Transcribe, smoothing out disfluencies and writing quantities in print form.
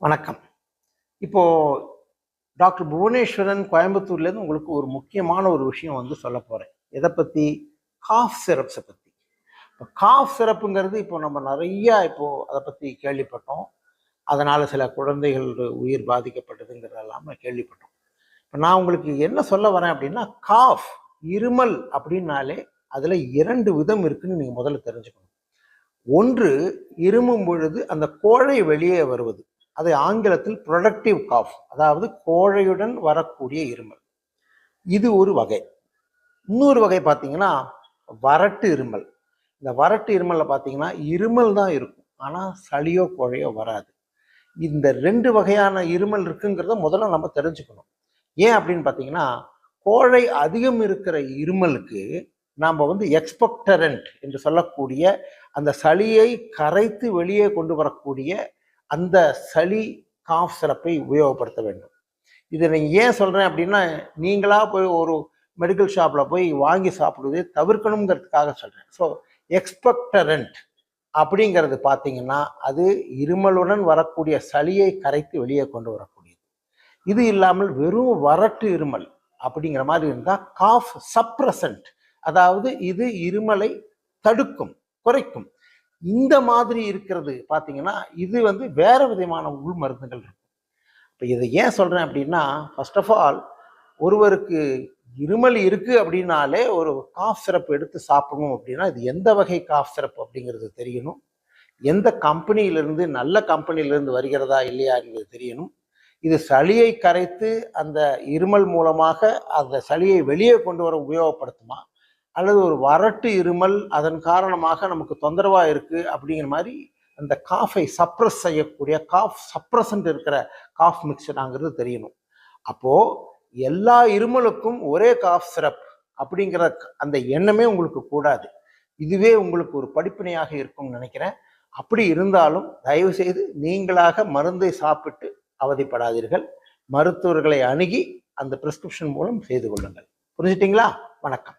வணக்கம். இப்போ டாக்டர் புவனேஸ்வரன் கோயம்புத்தூர்லேருந்து உங்களுக்கு ஒரு முக்கியமான ஒரு விஷயம் சொல்ல போகிறேன். எதை பற்றி? காஃப் சிரப்ஸை பற்றி. இப்போ காஃப் சிரப்புங்கிறது இப்போ நம்ம நிறையா அதை பற்றி கேள்விப்பட்டோம். அதனால் சில குழந்தைகள் உயிர் பாதிக்கப்பட்டதுங்கிறதெல்லாம் கேள்விப்பட்டோம். இப்போ நான் உங்களுக்கு என்ன சொல்ல வரேன் அப்படின்னா, காஃப் இருமல் அப்படின்னாலே அதில் 2 விதம் இருக்குன்னு நீங்கள் முதல்ல தெரிஞ்சுக்கணும். ஒன்று, இருமும் பொழுது அந்த கோழை வெளியே வருவது, அதை ஆங்கிலத்தில் ப்ரொடக்டிவ் காஃப், அதாவது கோழையுடன் வரக்கூடிய இருமல். இது ஒரு வகை. இன்னொரு வகை பார்த்தீங்கன்னா வறட்டு இருமல். இந்த வறட்டு இருமலில் பார்த்தீங்கன்னா இருமல் தான் இருக்கும், ஆனால் சளியோ கோழையோ வராது. இந்த 2 வகையான இருமல் இருக்குங்கிறத முதல்ல நம்ம தெரிஞ்சுக்கணும். ஏன் அப்படின்னு பார்த்தீங்கன்னா, கோழை அதிகம் இருக்கிற இருமலுக்கு நாம் எக்ஸ்பெக்டரண்ட் என்று சொல்லக்கூடிய அந்த சளியை கரைத்து வெளியே கொண்டு வரக்கூடிய அந்த சளி காஃப் சிரப்பை உபயோகப்படுத்த வேண்டும். இதை நீங்கள் ஏன் சொல்கிறேன் அப்படின்னா, நீங்களாக போய் ஒரு மெடிக்கல் ஷாப்பில் போய் வாங்கி சாப்பிடுவதை தவிர்க்கணுங்கிறதுக்காக சொல்கிறேன். ஸோ எக்ஸ்பெக்டரண்ட் அப்படிங்கிறது பார்த்தீங்கன்னா, அது இருமலுடன் வரக்கூடிய சளியை கரைத்து வெளியே கொண்டு வரக்கூடியது. இது இல்லாமல் வெறும் வறட்டு இருமல் அப்படிங்கிற மாதிரி இருந்தால் காஃப் சப்ரசன்ட், அதாவது இது இருமலை தடுக்கும், குறைக்கும். இந்த மாதிரி இருக்கிறது பார்த்தீங்கன்னா, இது வேற விதமான உள் மருந்துகள் இருக்கும். இப்போ இதை ஏன் சொல்கிறேன் அப்படின்னா, ஃபர்ஸ்ட் ஆஃப் ஆல் ஒருவருக்கு இருமல் இருக்குது அப்படின்னாலே ஒரு காஃப் சிரப் எடுத்து சாப்பிடணும் அப்படின்னா, இது எந்த வகை காஃப் சிரப் அப்படிங்கிறது தெரியணும். எந்த கம்பெனியிலிருந்து, நல்ல கம்பெனியிலிருந்து வருகிறதா இல்லையா என்பது தெரியணும். இது சளியை கரைத்து அந்த இருமல் மூலமாக அந்த சளியை வெளியே கொண்டு வர உபயோகப்படுத்துமா, அல்லது ஒரு வறட்டு இருமல் அதன் காரணமாக நமக்கு தொந்தரவாக இருக்குது அப்படிங்கிற மாதிரி அந்த காஃபை சப்ரஸ் செய்யக்கூடிய காஃப் சப்ரசன்ட் இருக்கிற காஃப் மிக்சராங்கிறது தெரியணும். அப்போது எல்லா இருமலுக்கும் ஒரே காஃப் சிரப் அப்படிங்கிற அந்த எண்ணமே உங்களுக்கு கூடாது. இதுவே உங்களுக்கு ஒரு படிப்பினையாக இருக்கும்னு நினைக்கிறேன். அப்படி இருந்தாலும் தயவு செய்து நீங்களாக மருந்தை சாப்பிட்டு அவதிப்படாதீர்கள். மருத்துவர்களை அணுகி அந்த பிரிஸ்கிரிப்ஷன் மூலம் செய்து கொள்ளுங்கள். புரிஞ்சிட்டிங்களா? வணக்கம்.